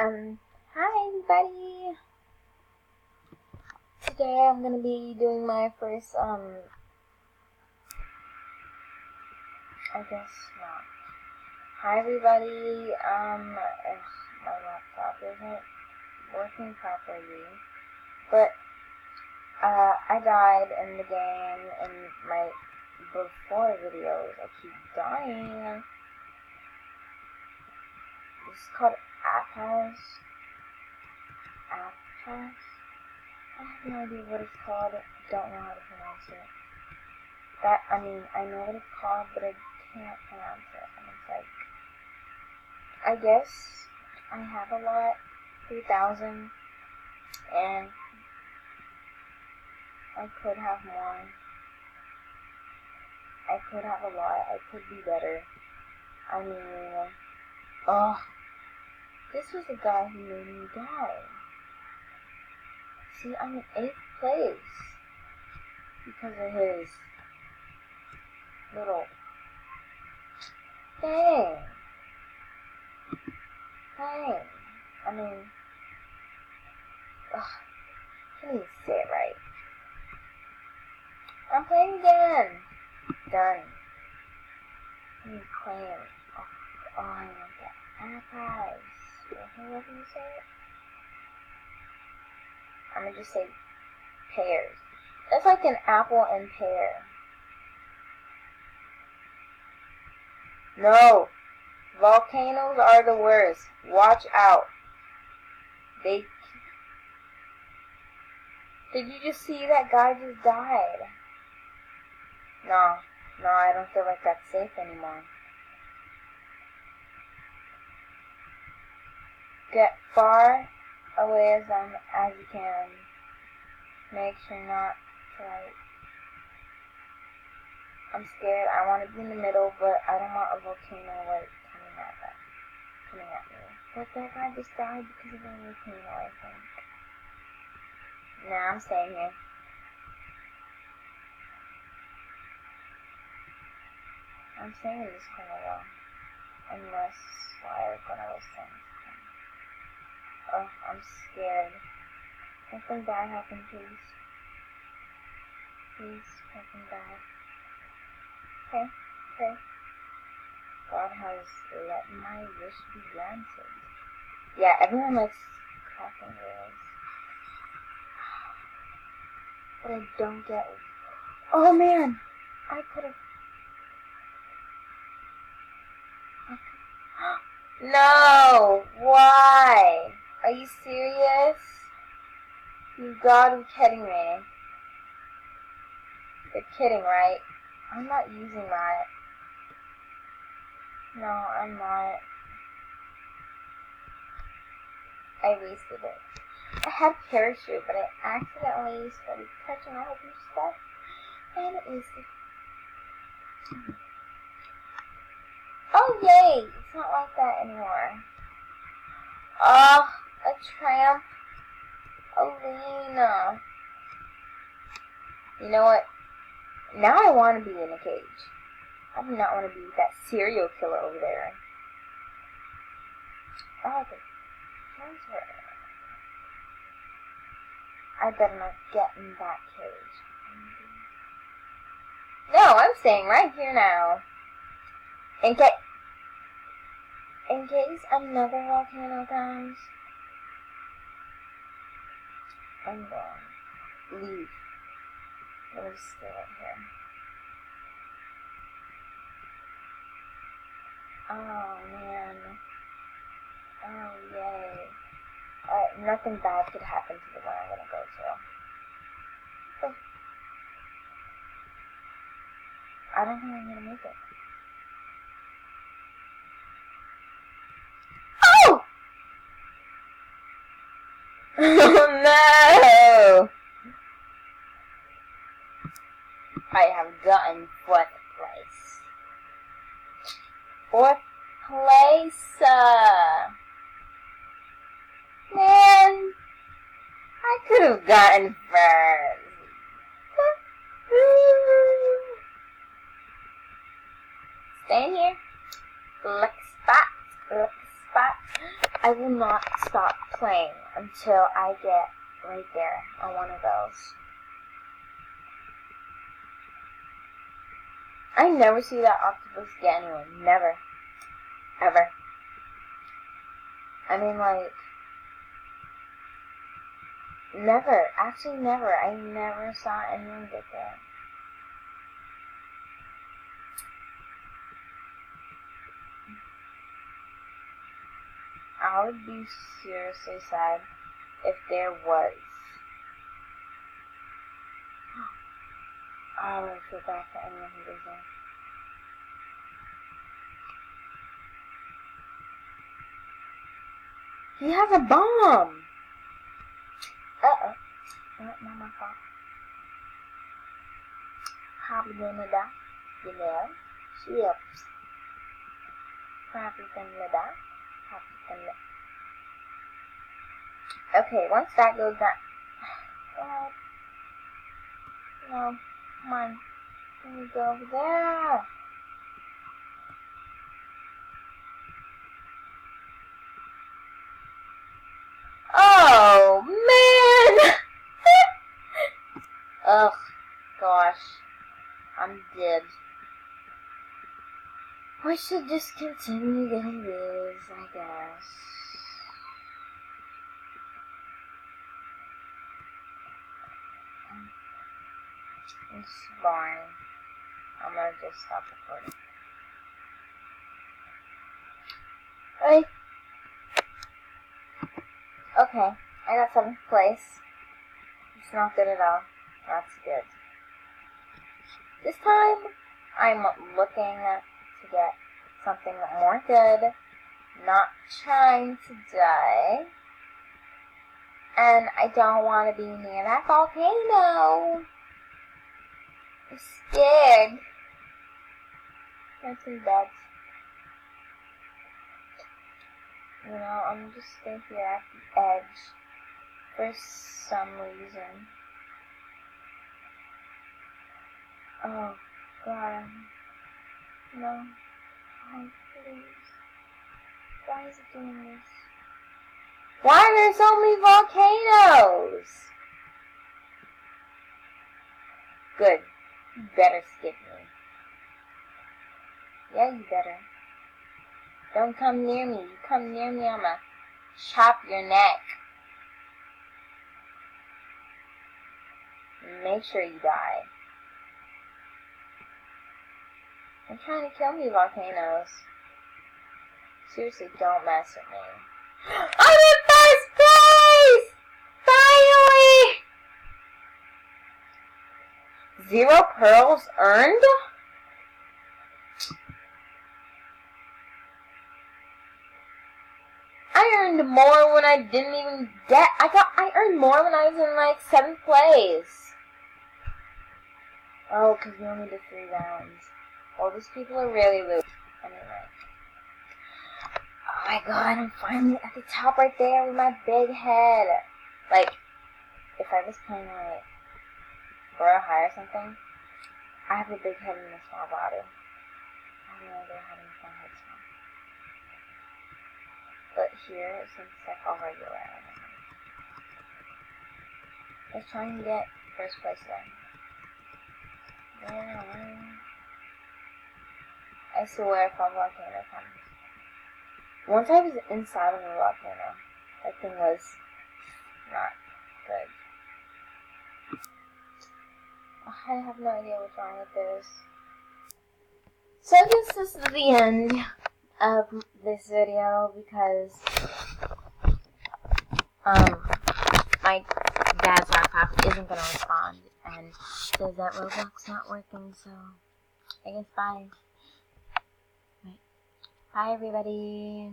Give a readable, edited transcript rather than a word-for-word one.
Hi everybody! Today I'm gonna be doing my first, I guess not. Hi everybody, my laptop isn't working properly, but, I died in the game in my before videos. I keep dying. This is called App House. I have no idea what it's called. Don't know how to pronounce it. I know what it's called, but I can't pronounce it. And it's like, I guess I have a lot, 3,000, and I could have more. I could have a lot. I could be better. This was the guy who made me die. See, I'm in 8th place because of his little thing. Can't even say it right. I'm playing again. Done. I need to claim. I want the apples. Whatever you say it. I'm gonna just say pears. That's like an apple and pear. No. Volcanoes are the worst. Watch out. Did you just see that guy just died? No, I don't feel like that's safe anymore. Get far away as you can. Make sure not to I'm scared. I want to be in the middle, but I don't want a volcano coming at me. But that guy just died because of a volcano, I think. Nah, I'm staying here. I'm staying in this corner though. Unless one of those things comes. Oh, I'm scared. Something bad happen, please. Please, something bad. Okay. God has let my wish be granted. Yeah, everyone likes cracking wheels. But I don't get it. Oh man! I could've... No! Why? Are you serious? You gotta be kidding me. You're kidding, right? I'm not using that. No, I'm not. I wasted it. I had parachute, but I accidentally started touching a whole bunch of stuff, and it wasted. Oh yay! It's not like that anymore. A tramp. Alina. You know what? Now I want to be in a cage. I do not want to be that serial killer over there. Oh, the transfer. I better not get in that cage. No, I'm staying right here now. In case another volcano comes, I'm going to leave. I'm going to stay right here. Oh man. Oh yay. Nothing bad could happen to the one I'm gonna go to. Oh. I don't think I'm gonna make it. Oh! Oh no! I have gotten 4th place. 4th place! Man! I could have gotten 1st. Staying here. Look spot. I will not stop playing until I get right there on one of those. I never see that octopus get anyone. Never. Ever. I mean, like, never. Actually, never. I never saw anyone get there. I would be seriously sad if there was. I would feel bad for anyone who goes there. He has a bomb! Uh-oh. Not my fault. Probably gonna die. You know? Chips. Probably gonna die. Probably gonna. Okay, once that goes down. God. No. Come on. Let me go over there. Oh, man! Ugh, gosh. I'm dead. We should just continue getting this, I guess. It's boring. I'm gonna just stop recording. Hey. Okay, I got 7th place. It's not good at all. That's good. This time, I'm looking to get something more good. Not trying to die. And I don't want to be near that volcano. I'm scared. That's too bad. You know, I'm just stay here at the edge for some reason. Oh, God. No. Oh, please. Why is it doing this? Why are there so many volcanoes? Good. You better skip me. Yeah, you better. Don't come near me. You come near me, I'm gonna chop your neck. Make sure you die. You're trying to kill me, volcanoes. Seriously, don't mess with me. I'm in first place! Finally! 0 pearls earned? I earned more when I didn't even get. I earned more when I was in like 7th place. Oh, because we only did 3 rounds. Well, these people are really loose. Anyway. Oh my god, I'm finally at the top right there with my big head. Like, if I was playing like Borough High or something, I have a big head and a small body. I have no idea how to make my head small. But here, it seems like all regular. Let's try and get first place then. Yeah. I swear if a volcano comes. Once I was inside of a volcano, that thing was not good. I have no idea what's wrong with this. So I guess this is the end of this video because my dad's laptop isn't gonna respond and says that Roblox not working, so I guess bye. Bye everybody.